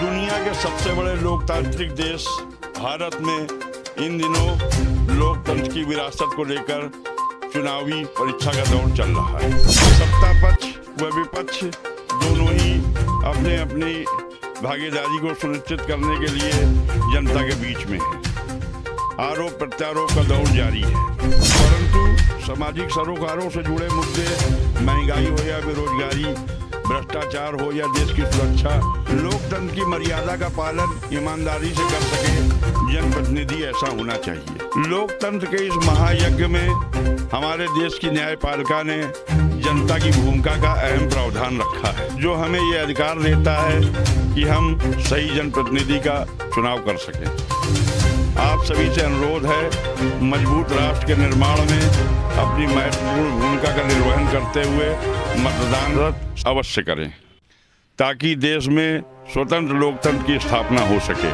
दुनिया के सबसे बड़े लोकतांत्रिक देश भारत में इन दिनों लोकतंत्र की विरासत को लेकर चुनावी परीक्षा का दौर चल रहा है। सत्ता पक्ष व विपक्ष दोनों ही अपने अपनी भागीदारी को सुनिश्चित करने के लिए जनता के बीच में है। आरोप प्रत्यारोप का दौर जारी है, परंतु सामाजिक सरोकारों से जुड़े मुद्दे, महंगाई हो या बेरोजगारी, भ्रष्टाचार हो या देश की सुरक्षा, लोकतंत्र की मर्यादा का पालन ईमानदारी से कर सके जनप्रतिनिधि, ऐसा होना चाहिए। लोकतंत्र के इस महायज्ञ में हमारे देश की न्यायपालिका ने जनता की भूमिका का अहम प्रावधान रखा है, जो हमें ये अधिकार देता है कि हम सही जनप्रतिनिधि का चुनाव कर सकें। आप सभी से अनुरोध है, मजबूत राष्ट्र के निर्माण में अपनी महत्वपूर्ण भूमिका का निर्वहन करते हुए मतदान अवश्य करें, ताकि देश में स्वतंत्र लोकतंत्र की स्थापना हो सके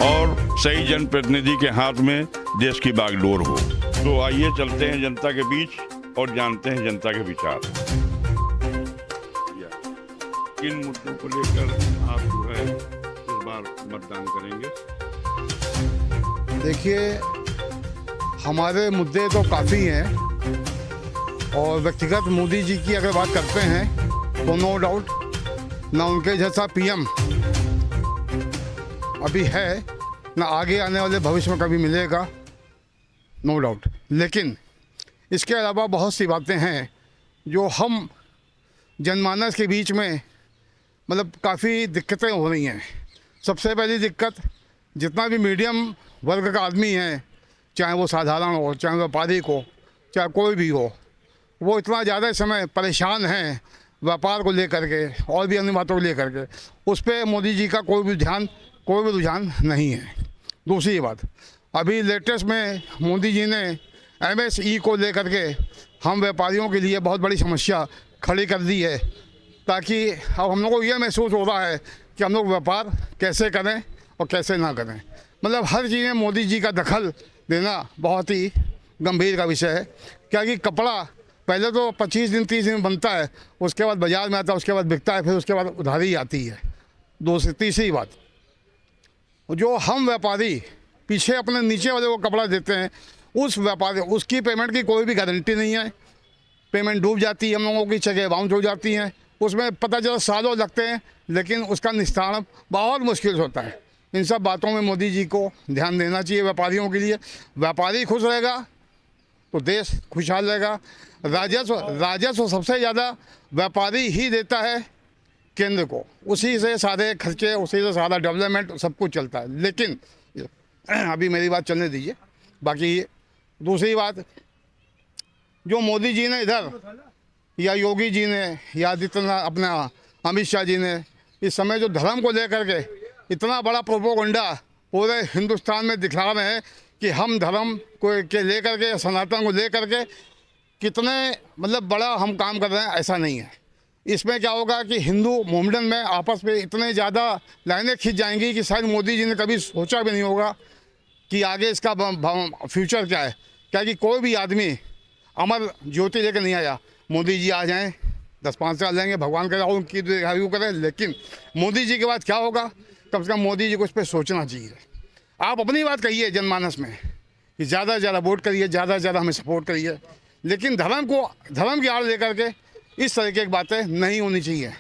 और सही जनप्रतिनिधि के हाथ में देश की बागडोर हो। तो आइए चलते हैं जनता के बीच और जानते हैं जनता के विचार। किन मुद्दों को लेकर आप जो है इस बार मतदान करेंगे? देखिए, हमारे मुद्दे तो काफ़ी हैं और व्यक्तिगत मोदी जी की अगर बात करते हैं तो नो डाउट ना उनके जैसा पीएम अभी है, ना आगे आने वाले भविष्य में कभी मिलेगा, नो डाउट। लेकिन इसके अलावा बहुत सी बातें हैं जो हम जनमानस के बीच में मतलब काफ़ी दिक्कतें हो रही हैं। सबसे पहली दिक्कत, जितना भी मीडियम वर्ग का आदमी है, चाहे वो साधारण हो, चाहे व्यापारी हो, चाहे कोई भी हो, वो इतना ज़्यादा समय परेशान है व्यापार को लेकर के और भी अन्य बातों को लेकर के, उस पर मोदी जी का कोई भी रुझान नहीं है। दूसरी बात, अभी लेटेस्ट में मोदी जी ने MSE को लेकर के हम व्यापारियों के लिए बहुत बड़ी समस्या खड़ी कर दी है, ताकि अब हम लोग को ये महसूस हो रहा है कि हम लोग व्यापार कैसे करें और कैसे ना करें। मतलब हर चीज़ में मोदी जी का दखल देना बहुत ही गंभीर का विषय है। क्योंकि कपड़ा पहले तो 25 दिन 30 दिन बनता है, उसके बाद बाज़ार में आता है, उसके बाद बिकता है, फिर उसके बाद उधारी आती है। तीसरी बात, जो हम व्यापारी पीछे अपने नीचे वाले को कपड़ा देते हैं, उस व्यापारी उसकी पेमेंट की कोई भी गारंटी नहीं है। पेमेंट डूब जाती है, हम लोगों की जगह बाउंस हो जाती हैं, उसमें पता चला सालों लगते हैं, लेकिन उसका निस्तारण बहुत मुश्किल होता है। इन सब बातों में मोदी जी को ध्यान देना चाहिए व्यापारियों के लिए। व्यापारी खुश रहेगा तो देश खुशहाल रहेगा। राजस्व सबसे ज़्यादा व्यापारी ही देता है केंद्र को, उसी से सारे खर्चे, उसी से सारा डेवलपमेंट सब कुछ चलता है। लेकिन अभी मेरी बात चलने दीजिए। बाकी दूसरी बात, जो मोदी जी ने इधर या योगी जी ने या अपना अमित शाह जी ने इस समय जो धर्म को लेकर के इतना बड़ा प्रोपोगंडा पूरे हिंदुस्तान में दिखा रहे हैं कि हम धर्म को के लेकर के, सनातन को लेकर के कितने मतलब बड़ा हम काम कर रहे हैं, ऐसा नहीं है। इसमें क्या होगा कि हिंदू मोहम्मडन में आपस में इतने ज़्यादा लाइनें खिंच जाएंगी कि शायद मोदी जी ने कभी सोचा भी नहीं होगा कि आगे इसका फ्यूचर क्या है। क्या कि कोई भी आदमी अमर ज्योति लेकर नहीं आया। मोदी जी आ जाएं, 10-5 साल लेंगे, भगवान करे उनकी दीर्घायु करें, लेकिन मोदी जी के बाद क्या होगा, कम से कम मोदी जी को इस पर सोचना चाहिए। आप अपनी बात कहिए जनमानस में कि ज़्यादा से ज़्यादा वोट करिए, ज़्यादा से ज़्यादा हमें सपोर्ट करिए, लेकिन धर्म की आड़ लेकर के इस तरीके की बातें नहीं होनी चाहिए।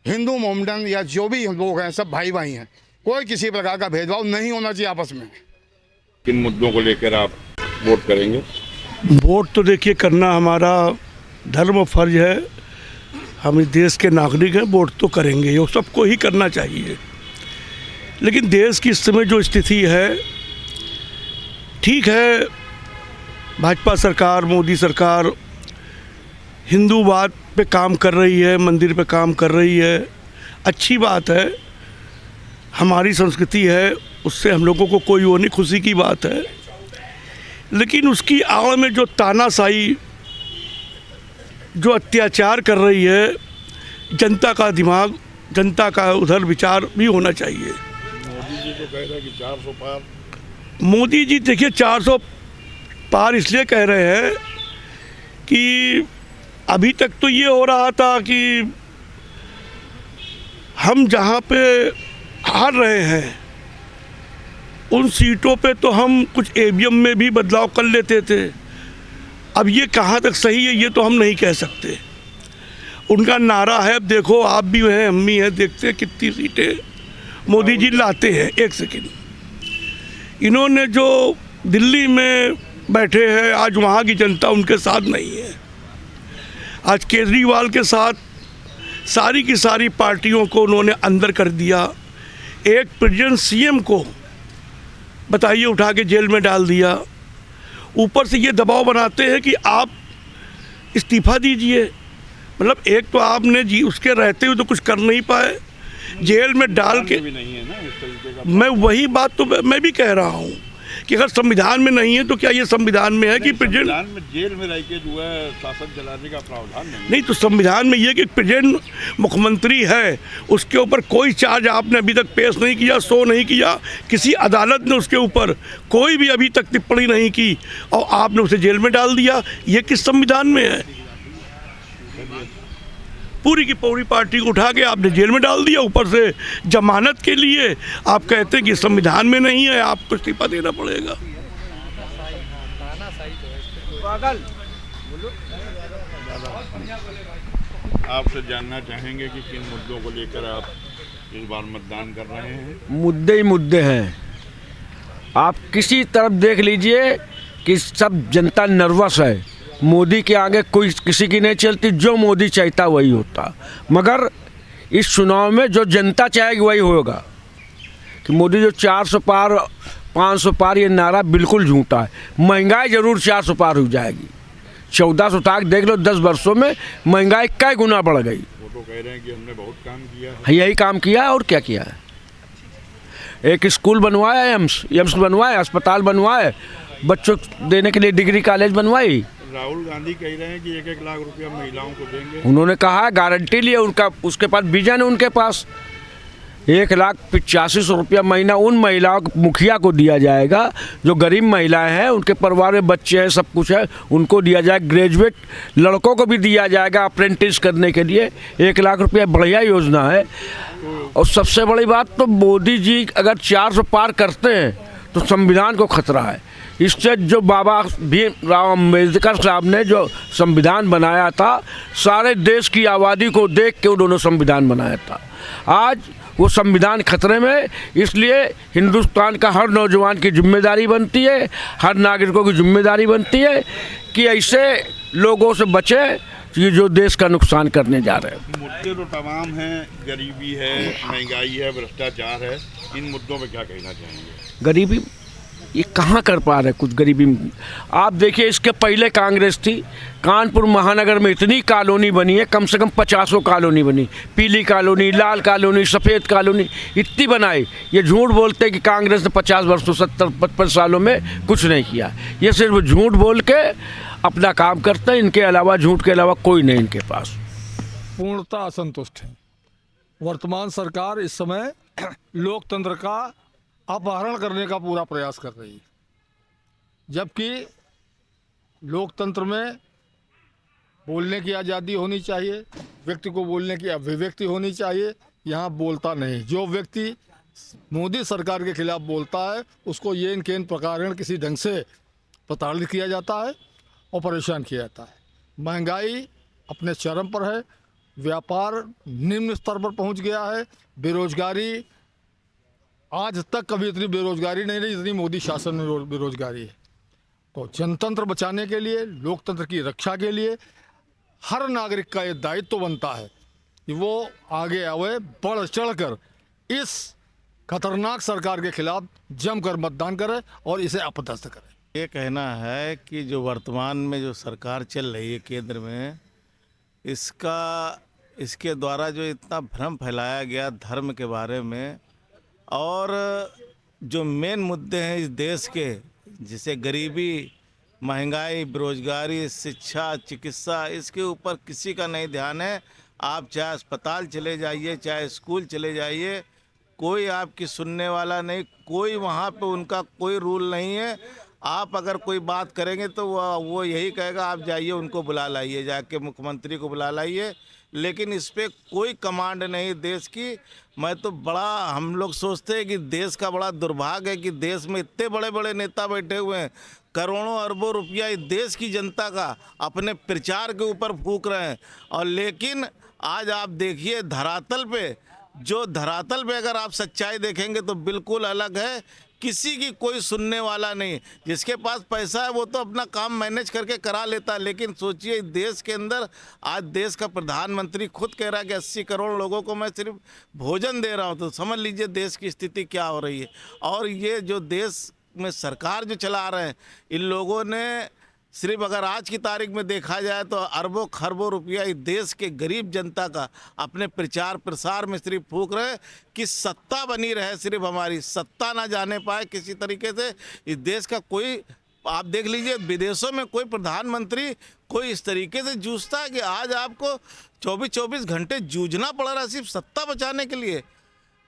हिंदू मोहम्मडन या जो भी लोग हैं सब भाई भाई हैं, कोई किसी प्रकार का भेदभाव नहीं होना चाहिए आपस में। किन मुद्दों को लेकर आप वोट करेंगे? वोट तो देखिए करना हमारा धर्म और फर्ज है, हम इस देश के नागरिक हैं, वोट तो करेंगे, ये सबको ही करना चाहिए। लेकिन देश की इस समय जो स्थिति है, ठीक है, भाजपा सरकार, मोदी सरकार हिंदूवाद पे काम कर रही है, मंदिर पे काम कर रही है, अच्छी बात है, हमारी संस्कृति है, उससे हम लोगों को कोई वो नहीं, खुशी की बात है। लेकिन उसकी आड़ में जो तानाशाही, जो अत्याचार कर रही है, जनता का दिमाग, जनता का उधर विचार भी होना चाहिए। मोदी जी तो कह रहे हैं कि 400 पार। मोदी जी देखिए 400 पार इसलिए कह रहे हैं कि अभी तक तो ये हो रहा था कि हम जहाँ पे हार रहे हैं, उन सीटों पे तो हम कुछ ईवीएम में भी बदलाव कर लेते थे। अब ये कहाँ तक सही है ये तो हम नहीं कह सकते। उनका नारा है, अब देखो आप भी हैं, हम भी हैं, देखते हैं कितनी सीटें मोदी जी लाते हैं। एक सेकेंड, इन्होंने जो दिल्ली में बैठे हैं, आज वहाँ की जनता उनके साथ नहीं है। आज केजरीवाल के साथ सारी की सारी पार्टियों को उन्होंने अंदर कर दिया। एक प्रेसिडेंट सीएम को बताइए उठा के जेल में डाल दिया। ऊपर से ये दबाव बनाते हैं कि आप इस्तीफा दीजिए। मतलब एक तो आपने जी उसके रहते हुए तो कुछ कर नहीं पाए, जेल में डाल के भी नहीं है ना इस तरीके का। मैं वही बात तो मैं भी कह रहा हूँ कि अगर संविधान में नहीं है तो क्या ये संविधान में है कि प्रेसिडेंट संविधान में जेल में रह के जो है शासन चलाने का प्रावधान नहीं, तो संविधान में ये कि प्रेसिडेंट मुख्यमंत्री है, उसके ऊपर कोई चार्ज आपने अभी तक पेश नहीं किया, शो नहीं किया, किसी अदालत ने उसके ऊपर कोई भी अभी तक टिप्पणी नहीं की और आपने उसे जेल में डाल दिया। ये किस संविधान में है? पूरी की पूरी पार्टी को उठा के आपने जेल में डाल दिया, ऊपर से जमानत के लिए आप कहते हैं कि संविधान में नहीं है, आपको इस्तीफा देना पड़ेगा। आपसे जानना चाहेंगे कि किन मुद्दों को लेकर आप इस बार मतदान कर रहे हैं? मुद्दे ही मुद्दे हैं। आप किसी तरफ देख लीजिए कि सब जनता नर्वस है। मोदी के आगे कोई किसी की नहीं चलती, जो मोदी चाहता वही होता। मगर इस चुनाव में जो जनता चाहेगी वही होगा। कि मोदी जो 400 पार 500 पार ये नारा बिल्कुल झूठा है। महंगाई ज़रूर 400 पार हो जाएगी। 1400 तक देख लो, 10 वर्षों में महंगाई कई गुना बढ़ गई। वो तो कह रहे हैं कि हमने बहुत काम किया है। यही काम किया है और क्या किया है। एक स्कूल बनवाया, एम्स बनवाए, अस्पताल बनवाए, बच्चों देने के लिए डिग्री कॉलेज बनवाई। राहुल गांधी कह रहे हैं कि 1-1 लाख रुपया महिलाओं को देंगे। उन्होंने कहा है, गारंटी लिए उनका, उसके पास विजन है उनके पास। 1,85,000 रुपया महीना उन महिलाओं को, मुखिया को दिया जाएगा जो गरीब महिलाएं हैं, उनके परिवार में बच्चे हैं, सब कुछ है, उनको दिया जाएगा। ग्रेजुएट लड़कों को भी दिया जाएगा अप्रेंटिस करने के लिए 1 लाख रुपया। बढ़िया योजना है। और सबसे बड़ी बात तो मोदी जी अगर 400 पार करते हैं तो संविधान को खतरा है। इससे जो बाबा भीमराव अम्बेडकर साहब ने जो संविधान बनाया था, सारे देश की आबादी को देख के उन्होंने संविधान बनाया था। आज वो संविधान खतरे में, इसलिए हिंदुस्तान का हर नौजवान की जिम्मेदारी बनती है, हर नागरिकों की जिम्मेदारी बनती है कि ऐसे लोगों से बचे कि जो देश का नुकसान करने जा रहे हैं। मुद्दे तो तमाम हैं, गरीबी है, महंगाई है, भ्रष्टाचार है। इन मुद्दों पे क्या कहना चाहेंगे? गरीबी ये कहाँ कर पा रहे कुछ गरीबी। आप देखिए, इसके पहले कांग्रेस थी, कानपुर महानगर में इतनी कॉलोनी बनी है, कम से कम 50 कॉलोनी बनी। पीली कॉलोनी, लाल कॉलोनी, सफ़ेद कॉलोनी इतनी बनाई। ये झूठ बोलते हैं कि कांग्रेस ने 50 वर्षों 70-55 सालों में कुछ नहीं किया। ये सिर्फ झूठ बोल के अपना काम करते हैं। इनके अलावा, झूठ के अलावा कोई नहीं इनके पास। पूर्णतः असंतुष्ट हैं। वर्तमान सरकार इस समय लोकतंत्र का अपहरण करने का पूरा प्रयास कर रही है। जबकि लोकतंत्र में बोलने की आज़ादी होनी चाहिए, व्यक्ति को बोलने की अभिव्यक्ति होनी चाहिए। यहाँ बोलता नहीं। जो व्यक्ति मोदी सरकार के खिलाफ बोलता है उसको ये केन प्रकार किसी ढंग से प्रताड़ित किया जाता है और परेशान किया जाता है। महंगाई अपने चरम पर है, व्यापार निम्न स्तर पर पहुंच गया है, बेरोजगारी आज तक कभी इतनी बेरोजगारी नहीं रही जितनी मोदी शासन में बेरोजगारी है। तो जनतंत्र बचाने के लिए, लोकतंत्र की रक्षा के लिए हर नागरिक का ये दायित्व बनता है कि वो आगे आवे, बढ़ चढ़कर इस खतरनाक सरकार के खिलाफ जमकर मतदान करे और इसे अपदस्थ करे। ये कहना है कि जो वर्तमान में जो सरकार चल रही है केंद्र में, इसके द्वारा जो इतना भ्रम फैलाया गया धर्म के बारे में, और जो मेन मुद्दे हैं इस देश के, जैसे गरीबी, महंगाई, बेरोजगारी, शिक्षा, चिकित्सा, इसके ऊपर किसी का नहीं ध्यान है। आप चाहे अस्पताल चले जाइए, चाहे स्कूल चले जाइए, कोई आपकी सुनने वाला नहीं, कोई वहाँ पे उनका कोई रूल नहीं है। आप अगर कोई बात करेंगे तो वो यही कहेगा आप जाइए उनको बुला लाइए, जाके मुख्यमंत्री को बुला लाइए, लेकिन इस पे कोई कमांड नहीं देश की। मैं तो बड़ा, हम लोग सोचते हैं कि देश का बड़ा दुर्भाग्य है कि देश में इतने बड़े बड़े नेता बैठे हुए हैं, करोड़ों अरबों रुपया इस देश की जनता का अपने प्रचार के ऊपर फूंक रहे हैं। और लेकिन आज आप देखिए धरातल पे अगर आप सच्चाई देखेंगे तो बिल्कुल अलग है। किसी की कोई सुनने वाला नहीं। जिसके पास पैसा है वो तो अपना काम मैनेज करके करा लेता है, लेकिन सोचिए देश के अंदर आज देश का प्रधानमंत्री खुद कह रहा है कि 80 करोड़ लोगों को मैं सिर्फ भोजन दे रहा हूँ, तो समझ लीजिए देश की स्थिति क्या हो रही है। और ये जो देश में सरकार जो चला रहे हैं, इन लोगों ने सिर्फ अगर आज की तारीख में देखा जाए तो अरबों खरबों रुपया इस देश के गरीब जनता का अपने प्रचार प्रसार में सिर्फ फूंक रहे कि सत्ता बनी रहे, सिर्फ हमारी सत्ता ना जाने पाए किसी तरीके से। इस देश का कोई, आप देख लीजिए विदेशों में कोई प्रधानमंत्री कोई इस तरीके से जूझता है कि आज आपको 24-24 घंटे जूझना पड़ रहा है सिर्फ सत्ता बचाने के लिए।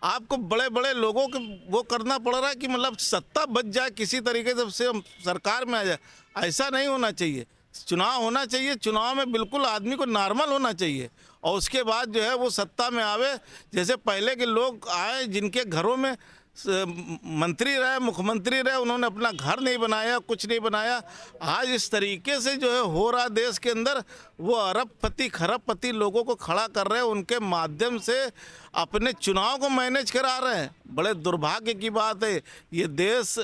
आपको बड़े बड़े लोगों को वो करना पड़ रहा है कि मतलब सत्ता बच जाए किसी तरीके से हम सरकार में आ जाए। ऐसा नहीं होना चाहिए। चुनाव होना चाहिए, चुनाव में बिल्कुल आदमी को नॉर्मल होना चाहिए और उसके बाद जो है वो सत्ता में आवे। जैसे पहले के लोग आए जिनके घरों में मंत्री रहे, मुख्यमंत्री रहे, उन्होंने अपना घर नहीं बनाया, कुछ नहीं बनाया। आज इस तरीके से जो है हो रहा देश के अंदर, वो अरबपति खरबपति लोगों को खड़ा कर रहे हैं, उनके माध्यम से अपने चुनाव को मैनेज करा रहे हैं। बड़े दुर्भाग्य की बात है। ये देश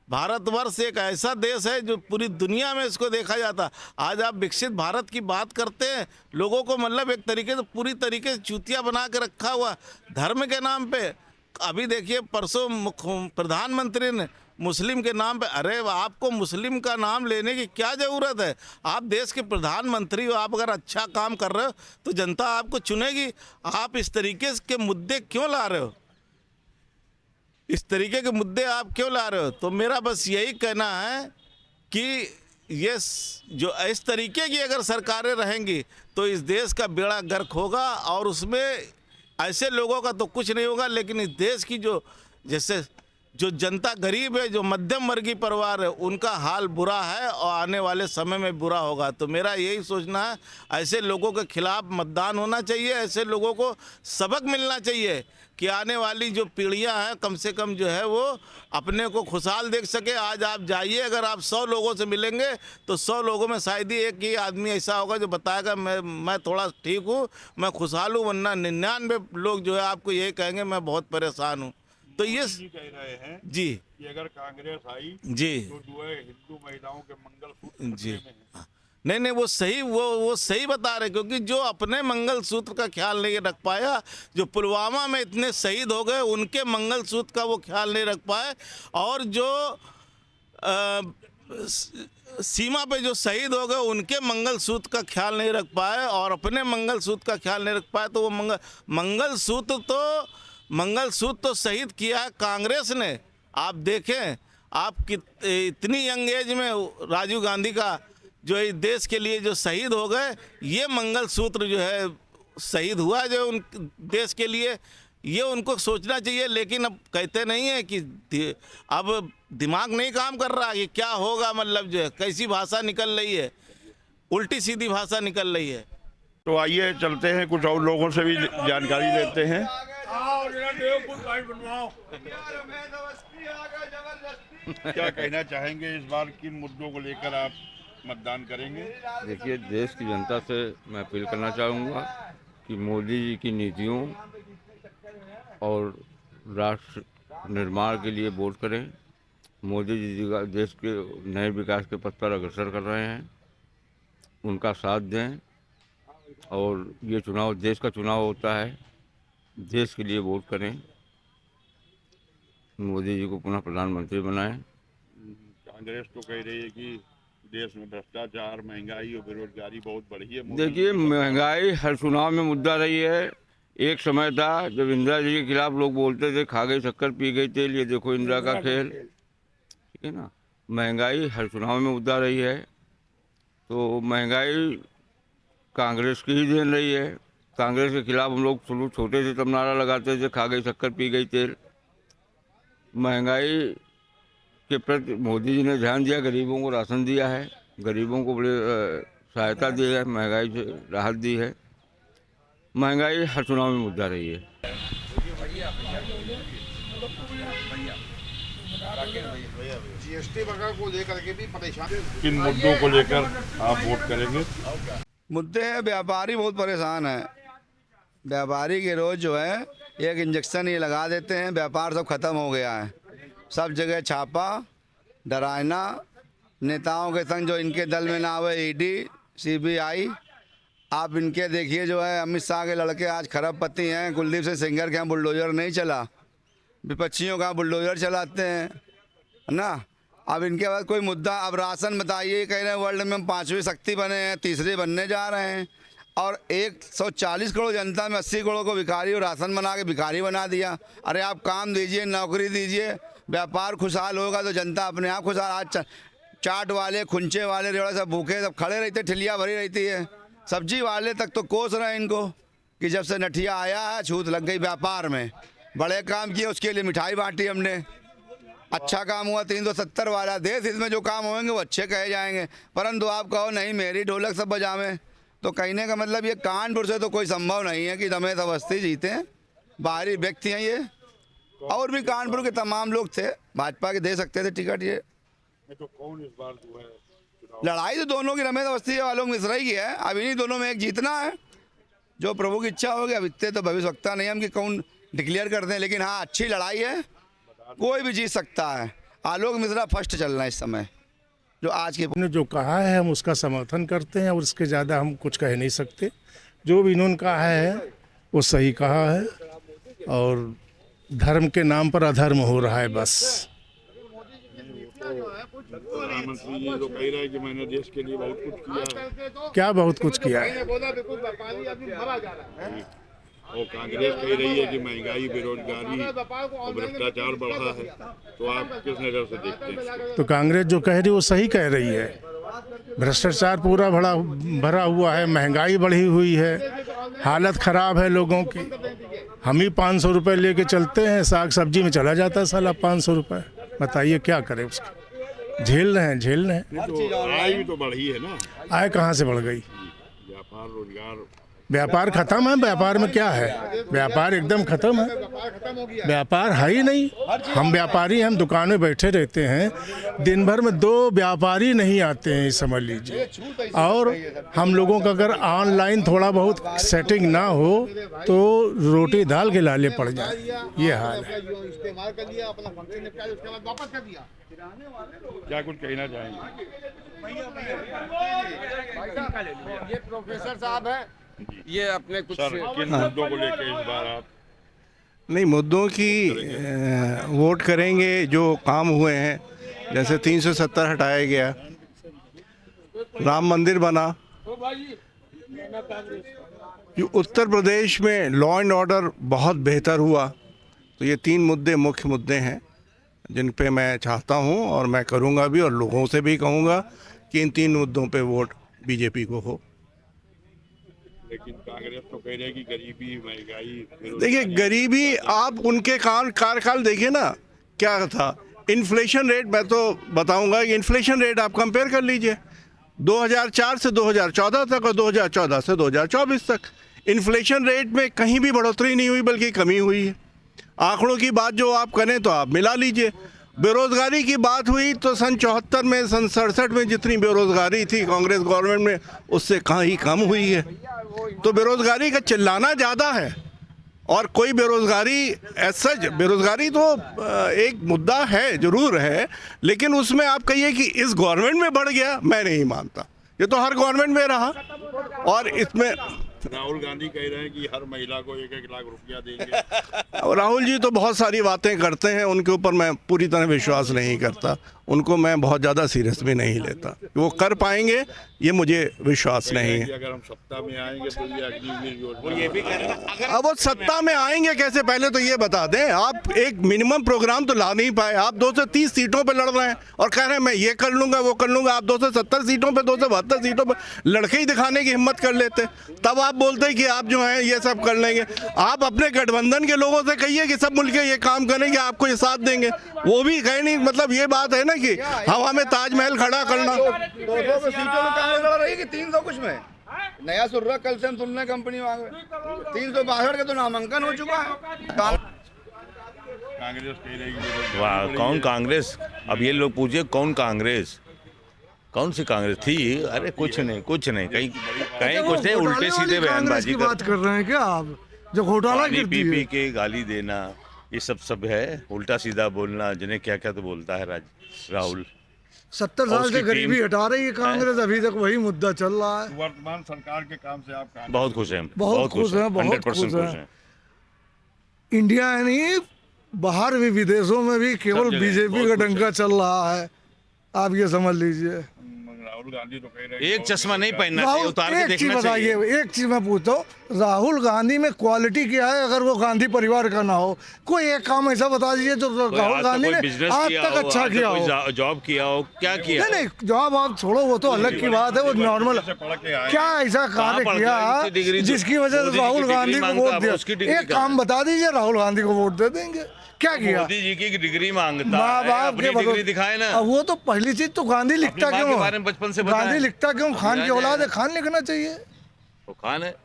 भारतवर्ष एक ऐसा देश है जो पूरी दुनिया में इसको देखा जाता। आज आप विकसित भारत की बात करते हैं, लोगों को मतलब एक तरीके से पूरी तरीके से चूतिया बना के रखा हुआ धर्म के नाम पे। अभी देखिए परसों प्रधानमंत्री ने मुस्लिम के नाम पे, अरे आपको मुस्लिम का नाम लेने की क्या ज़रूरत है? आप देश के प्रधानमंत्री हो, आप अगर अच्छा काम कर रहे हो तो जनता आपको चुनेगी। आप इस तरीके के मुद्दे क्यों ला रहे हो? इस तरीके के मुद्दे आप क्यों ला रहे हो? तो मेरा बस यही कहना है कि ये जो इस तरीके की अगर सरकारें रहेंगी तो इस देश का बेड़ा गर्क होगा और उसमें ऐसे लोगों का तो कुछ नहीं होगा। लेकिन इस देश की जैसे जो जनता गरीब है, जो मध्यम वर्गीय परिवार है, उनका हाल बुरा है और आने वाले समय में बुरा होगा। तो मेरा यही सोचना है, ऐसे लोगों के खिलाफ मतदान होना चाहिए। ऐसे लोगों को सबक मिलना चाहिए कि आने वाली जो पीढ़ियां हैं कम से कम जो है वो अपने को खुशहाल देख सके। आज आप जाइए, अगर आप 100 लोगों से मिलेंगे तो 100 लोगों में शायद ही एक ही आदमी ऐसा होगा जो बताएगा मैं थोड़ा ठीक हूँ, मैं खुशहाल हूँ, वरना 99 लोग जो है आपको यही कहेंगे मैं बहुत परेशान हूँ। तो ये कह रहे हैं जी कि अगर कांग्रेस आई जी तो जो है हिंदू महिलाओं के मंगलसूत्र जी खतरे में है। नहीं वो सही वो सही बता रहे, क्योंकि जो अपने मंगलसूत्र का ख्याल नहीं रख पाया, जो पुलवामा में इतने शहीद हो गए उनके मंगलसूत्र का वो ख्याल नहीं रख पाए, और जो सीमा पे जो शहीद हो गए उनके मंगलसूत्र का ख्याल नहीं रख पाए और अपने मंगलसूत्र का ख्याल नहीं रख पाए। तो वो मंगलसूत्र तो शहीद किया है कांग्रेस ने। आप देखें, आप इतनी यंग एज में राजीव गांधी का जो इस देश के लिए जो शहीद हो गए, ये मंगलसूत्र जो है शहीद हुआ जो उन देश के लिए, ये उनको सोचना चाहिए। लेकिन अब कहते नहीं है कि अब दिमाग नहीं काम कर रहा कि क्या होगा, मतलब जो है कैसी भाषा निकल रही है, उल्टी सीधी भाषा निकल रही है। तो आइए चलते हैं, कुछ और लोगों से भी जानकारी लेते हैं। क्या कहना चाहेंगे इस बार, किन मुद्दों को लेकर आप मतदान करेंगे? देखिए, देश की जनता से मैं अपील करना चाहूँगा कि मोदी जी की नीतियों और राष्ट्र निर्माण के लिए वोट करें। मोदी जी का देश के नए विकास के पथ पर अग्रसर कर रहे हैं, उनका साथ दें। और ये चुनाव देश का चुनाव होता है, देश के लिए वोट करें, मोदी जी को पुनः प्रधानमंत्री बनाएं। कांग्रेस तो कह रही है कि देश में भ्रष्टाचार, महंगाई और बेरोजगारी बहुत बढ़ी है। देखिए, महंगाई हर चुनाव में मुद्दा रही है। एक समय था जब इंदिरा जी के खिलाफ लोग बोलते थे खा गई शक्कर पी गई तेल, ये देखो इंदिरा का खेल, ठीक है ना। महंगाई हर चुनाव में मुद्दा रही है। तो महंगाई कांग्रेस की ही देन रही है। कांग्रेस के खिलाफ हम लोग शुरू छोटे से तब नारा लगाते थे खा गई शक्कर पी गई तेल। महंगाई के प्रति मोदी जी ने ध्यान दिया, गरीबों को राशन दिया है, गरीबों को बड़े सहायता दी है, महंगाई से राहत दी है। महंगाई हर चुनाव में मुद्दा रही है। जीएसटी वगैरह को लेकर के भी परेशान। किन मुद्दों को लेकर आप वोट करेंगे? मुद्दे हैं, व्यापारी बहुत परेशान है। व्यापारी के रोज़ जो है एक इंजेक्शन ये लगा देते हैं, व्यापार सब खत्म हो गया है। सब जगह छापा, डराना, नेताओं के संग जो इनके दल में ना हुए ईडी, सीबीआई। आप इनके देखिए जो है अमित शाह के लड़के आज खरबपति हैं। कुलदीप सिंह सेंगर के यहाँ बुलडोजर नहीं चला, विपक्षियों का बुलडोजर चलाते हैं, है ना। अब इनके बाद कोई मुद्दा, अब राशन बताइए, कह रहे हैं वर्ल्ड में हम 5वीं शक्ति बने हैं, 3रे बनने जा रहे हैं। और 140 करोड़ जनता में 80 करोड़ को भिखारी और राशन बना के भिखारी बना दिया। अरे आप काम दीजिए, नौकरी दीजिए, व्यापार खुशहाल होगा तो जनता अपने आप खुशहाल। आज चाट वाले, खुंचे वाले, रेवड़े सब भूखे सब खड़े रहते, ठिलिया भरी रहती है। सब्जी वाले तक तो कोस रहे हैं इनको कि जब से नठिया आया है छूत लग गई व्यापार में। बड़े काम किए, उसके लिए मिठाई बांटी हमने। अच्छा काम हुआ 370 वाला। देश हित में जो काम होंगे वो अच्छे कहे जाएंगे, परंतु आप कहो नहीं मेरी ढोलक सब बजावे, तो कहने का मतलब ये कानपुर से तो कोई संभव नहीं है कि रमेश अवस्थी जीते हैं। बाहरी व्यक्ति हैं ये, और भी कानपुर के तमाम लोग थे, भाजपा के दे सकते थे टिकट। ये तो कौन इस बार जो है लड़ाई तो दोनों की रमेश अवस्थी वालों को मिश्रा ही की है। अब इन्हीं दोनों में एक जीतना है, जो प्रभु की इच्छा होगी। अब इतने तो भविष्यवक्ता नहीं हम कि कौन डिक्लेयर करते हैं, लेकिन हाँ अच्छी लड़ाई है, कोई भी जीत सकता है। आलोक मिश्रा फर्स्ट चल रहा है इस समय जो आज के। ने जो कहा है हम उसका समर्थन करते हैं और इसके ज़्यादा हम कुछ कह नहीं सकते। जो भी इन्होंने कहा है वो सही कहा है, और धर्म के नाम पर अधर्म हो रहा है बस। प्रधानमंत्री जी तो कह रहे हैं कि मैंने देश के लिए बहुत कुछ किया है। क्या बहुत कुछ किया है? और कांग्रेस कह रही है कि महंगाई, बेरोजगारी और भ्रष्टाचार बढ़ा है, तो आप किस नज़र से देखते हैं? तो कांग्रेस जो कह रही है वो सही कह रही है। भ्रष्टाचार पूरा भरा हुआ है, महंगाई बढ़ी हुई है, हालत ख़राब है लोगों की। हम ही 500 रुपये लेके चलते हैं, साग सब्जी में चला जाता है साला 500 रुपये। बताइए क्या करें उसका? झेल रहे हैं। तो आय भी तो बढ़ी है ना। आय कहाँ से बढ़ गई? व्यापार, रोजगार। व्यापार खत्म है। व्यापार में क्या है? व्यापार एकदम खत्म है। व्यापार है ही नहीं। हम व्यापारी हैं, हम दुकान में बैठे रहते हैं, दिन भर में 2 व्यापारी नहीं आते हैं, समझ लीजिए। और हम लोगों का अगर ऑनलाइन थोड़ा बहुत सेटिंग ना हो तो रोटी दाल के लाले पड़ जाए, ये हाल है। क्या कुछ कहना चाहेंगे? ये प्रोफेसर साहब है, ये अपने कुछ सर किन मुद्दों को लेकर इस बार आप? नहीं, मुद्दों की वोट करेंगे जो काम हुए हैं। जैसे 370 हटाया गया, राम मंदिर बना, जो उत्तर प्रदेश में लॉ एंड ऑर्डर बहुत बेहतर हुआ। तो ये 3 मुद्दे मुख्य मुद्दे हैं जिन पे मैं चाहता हूं, और मैं करूंगा भी, और लोगों से भी कहूंगा कि इन 3 मुद्दों पे वोट बीजेपी को हो। लेकिन कांग्रेस तो कह रही है कि गरीबी, महंगाई। देखिए, गरीबी आप उनके कार्यकाल देखिए ना क्या था। इन्फ्लेशन रेट मैं तो बताऊंगा कि इन्फ्लेशन रेट आप कंपेयर कर लीजिए 2004 से 2014 तक और 2014 से 2024 तक। इन्फ्लेशन रेट में कहीं भी बढ़ोतरी नहीं हुई बल्कि कमी हुई है। आंकड़ों की बात जो आप करें तो आप मिला लीजिए। बेरोज़गारी की बात हुई तो सन 74 में, सन 67 में जितनी बेरोज़गारी थी कांग्रेस गवर्नमेंट में, उससे कहीं कम हुई है। तो बेरोज़गारी का चिल्लाना ज़्यादा है, और कोई बेरोज़गारी सच बेरोज़गारी तो एक मुद्दा है, ज़रूर है, लेकिन उसमें आप कहिए कि इस गवर्नमेंट में बढ़ गया, मैं नहीं मानता। ये तो हर गवर्नमेंट में रहा। और इसमें राहुल गांधी कह रहे हैं कि हर महिला को 1-1 लाख रुपया देंगे। राहुल जी तो बहुत सारी बातें करते हैं, उनके ऊपर मैं पूरी तरह विश्वास नहीं करता। उनको मैं बहुत ज़्यादा सीरियस भी नहीं लेता। वो कर पाएंगे ये मुझे विश्वास नहीं है। अगर हम सत्ता में आएंगे तो ये अग्निवीर योजना, ये भी कह रहे हैं। अब वो सत्ता में आएंगे कैसे, पहले तो ये बता दें। आप एक मिनिमम प्रोग्राम तो ला नहीं पाए। आप 230 सीटों पे लड़ रहे हैं और कह रहे हैं मैं ये कर लूँगा, वो कर लूँगा। आप 270 सीटों पे, 272 सीटों पे लड़के ही दिखाने की हिम्मत कर लेते, तब आप बोलते कि आप जो हैं ये सब कर लेंगे। आप अपने गठबंधन के लोगों से कहिए कि सब मिलकर ये काम करेंगे, आपको ये साथ देंगे, वो भी कहे नहीं। मतलब ये बात है ना कि हवा में ताजमहल खड़ा करना। 200 सीटों में कांग्रेस लड़ रही है कि 300 कुछ में? नया सुन रहा, कल से हम सुन रहे कंपनी वहाँ 362 का तो नामांकन हो चुका है। कांग्रेस कह रही है वाह, कौन कांग्रेस? अब ये लोग पूछे कौन कांग्रेस, कौन सी कांग्रेस थी? अरे कुछ नहीं, कुछ नहीं, कहीं कहीं कुछ नहीं, उल्टे सीधे बयानबाजी बात कर रहे हैं क्या आप? जो घोटाला पानी गिरती पी है। के गाली देना, ये सब है, उल्टा सीधा बोलना, जिन्हें क्या क्या तो बोलता है राहुल। 70 और साल उसकी से गरीबी टीम- हटा रही है कांग्रेस, अभी तक वही मुद्दा चल रहा है। वर्तमान सरकार के काम से आप कहाँ बहुत खुश हैं, बहुत खुश हैं, बहुत 100% खुश हैं। इंडिया है नहीं, बाहर भी विदेशों में भी केवल जगह बीजेपी बहुत का कुछ डंका चल रहा है, आप ये समझ लीजिए। राहुल गांधी तो कह रहे हैं एक चश्मा नहीं पहनना चाहिए, राहुल, उतार के एक चीज देखना बताइए, चाहिए। एक चीज मैं पूछता हूँ, राहुल गांधी में क्वालिटी क्या है? अगर वो गांधी परिवार का ना हो, कोई एक काम ऐसा बता दीजिए जो राहुल गांधी ने आज तक अच्छा किया हो। जॉब किया हो, क्या किया? नहीं नहीं, जॉब आप छोड़ो, वो तो अलग की बात है, वो नॉर्मल। क्या ऐसा कार्य पढ़ के किया आए? इतनी डिग्री तो जिसकी वजह मोदी से जी राहुल की गांधी डिग्री को मांगता, वोट उसकी डिग्री दिया? एक कहाँ काम बता दीजिए, राहुल गांधी को वोट दे देंगे। क्या किया? मोदी जी की डिग्री मांगता माँ है, बाप अपनी के डिग्री दिखाए ना। अब वो तो पहली चीज तो गांधी लिखता माँ के क्यों बारे है? में बचपन से बताएं। गांधी लिखता क्यों? खान की जाएगा। औलाद है, खान लिखना चाहिए। तो खान है,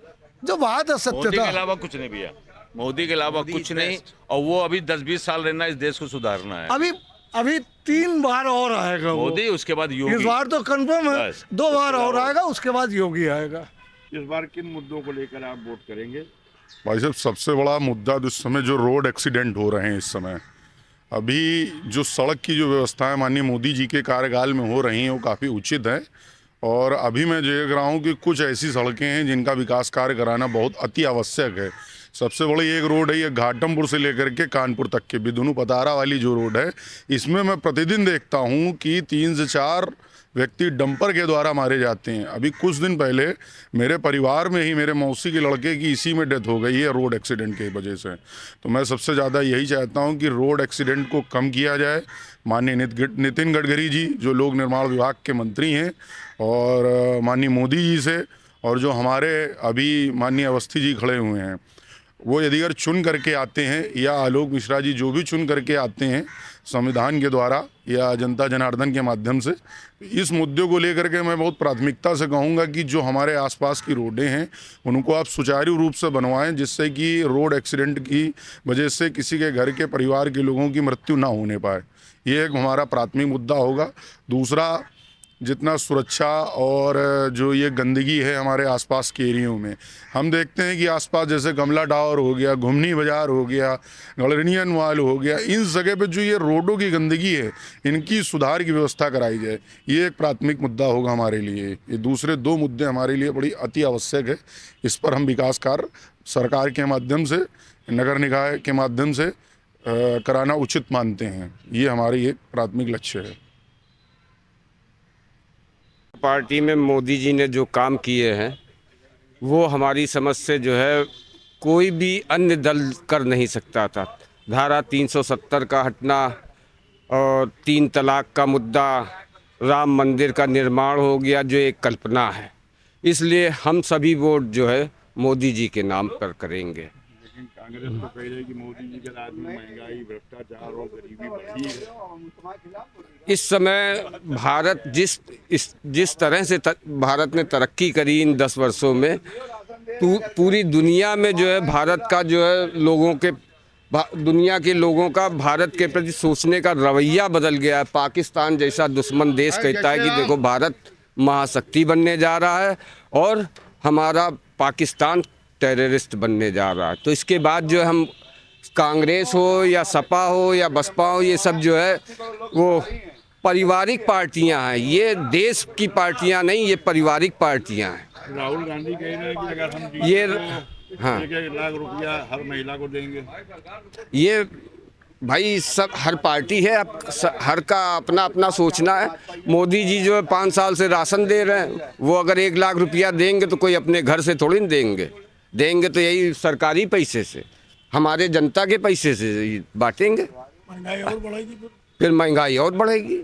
जो बात है मोदी के सत्यता। अलावा कुछ नहीं भैया, मोदी के अलावा कुछ नहीं। और वो अभी 20-20 साल रहना, इस देश को सुधारना है। अभी अभी 3 बार और आएगा वो। मोदी, उसके बाद इस योगी। बार तो कंफर्म है, बस। 2 बार और आएगा, उसके बाद योगी आएगा। इस बार किन मुद्दों को लेकर आप वोट करेंगे? भाई साहब, सबसे बड़ा मुद्दा इस समय जो रोड एक्सीडेंट हो रहे हैं इस समय, अभी जो सड़क की जो व्यवस्था है माननीय मोदी जी के कार्यकाल में हो रही हैं वो काफ़ी उचित है। और अभी मैं देख रहा हूँ कि कुछ ऐसी सड़कें हैं जिनका विकास कार्य कराना बहुत अति आवश्यक है। सबसे बड़ी एक रोड है ये घाटमपुर से लेकर के कानपुर तक के बिदुनु पतारा वाली जो रोड है, इसमें मैं प्रतिदिन देखता हूँ कि 3 से 4 व्यक्ति डंपर के द्वारा मारे जाते हैं। अभी कुछ दिन पहले मेरे परिवार में ही मेरे मौसी के लड़के की इसी में डेथ हो गई है रोड एक्सीडेंट की वजह से। तो मैं सबसे ज़्यादा यही चाहता हूं कि रोड एक्सीडेंट को कम किया जाए। माननीय नितिन गडकरी जी जो लोक निर्माण विभाग के मंत्री हैं, और माननीय मोदी जी से, और जो हमारे अभी माननीय अवस्थी जी खड़े हुए हैं, वो यदि अगर चुन करके आते हैं, या आलोक मिश्रा जी जो भी चुन करके आते हैं संविधान के द्वारा या जनता जनार्दन के माध्यम से, इस मुद्दे को लेकर के मैं बहुत प्राथमिकता से कहूँगा कि जो हमारे आसपास की रोडें हैं उनको आप सुचारू रूप से बनवाएं, जिससे कि रोड एक्सीडेंट की वजह से किसी के घर के परिवार के लोगों की मृत्यु ना होने पाए। ये एक हमारा प्राथमिक मुद्दा होगा। दूसरा, जितना सुरक्षा और जो ये गंदगी है हमारे आसपास के एरियो में, हम देखते हैं कि आसपास जैसे गमला टावर हो गया, घुमनी बाज़ार हो गया, गलरनियन वाल हो गया, इन जगह पे जो ये रोडों की गंदगी है इनकी सुधार की व्यवस्था कराई जाए। ये एक प्राथमिक मुद्दा होगा हमारे लिए। ये दूसरे 2 मुद्दे हमारे लिए बड़ी अति आवश्यक है। इस पर हम विकास कार्य सरकार के माध्यम से, नगर निकाय के माध्यम से कराना उचित मानते हैं। ये हमारी एक प्राथमिक लक्ष्य है। पार्टी में मोदी जी ने जो काम किए हैं वो हमारी समझ से जो है कोई भी अन्य दल कर नहीं सकता था। धारा 370 का हटना और 3 तलाक का मुद्दा, राम मंदिर का निर्माण हो गया जो एक कल्पना है। इसलिए हम सभी वोट जो है मोदी जी के नाम पर करेंगे। लेकिन कांग्रेस तो कह रही है कि मोदी जी के राज में महंगाई, भ्रष्टाचार और गरीबी बढ़ी है। इस समय भारत जिस तरह से भारत ने तरक्की करी इन 10 वर्षों में, पूरी दुनिया में जो है भारत का जो है दुनिया के लोगों का भारत के प्रति सोचने का रवैया बदल गया है। पाकिस्तान जैसा दुश्मन देश कहता है कि देखो भारत महाशक्ति बनने जा रहा है और हमारा पाकिस्तान टेररिस्ट बनने जा रहा है। तो इसके बाद जो हम कांग्रेस हो या सपा हो या बसपा हो, ये सब जो है वो पारिवारिक पार्टियां हैं। ये देश की पार्टियां नहीं, ये पारिवारिक पार्टियां हैं। राहुल गांधी कह रहे हैं कि अगर हम जीते ये तो हाँ 1 लाख रुपया हर महिला को देंगे। ये भाई सब हर पार्टी है, अब हर का अपना अपना सोचना है। मोदी जी जो है 5 साल से राशन दे रहे हैं, वो अगर 1 लाख रुपया देंगे तो कोई अपने घर से थोड़ी ना देंगे तो यही सरकारी पैसे से, हमारे जनता के पैसे से बांटेंगे। महंगाई और बढ़ेगी, फिर महंगाई और बढ़ेगी।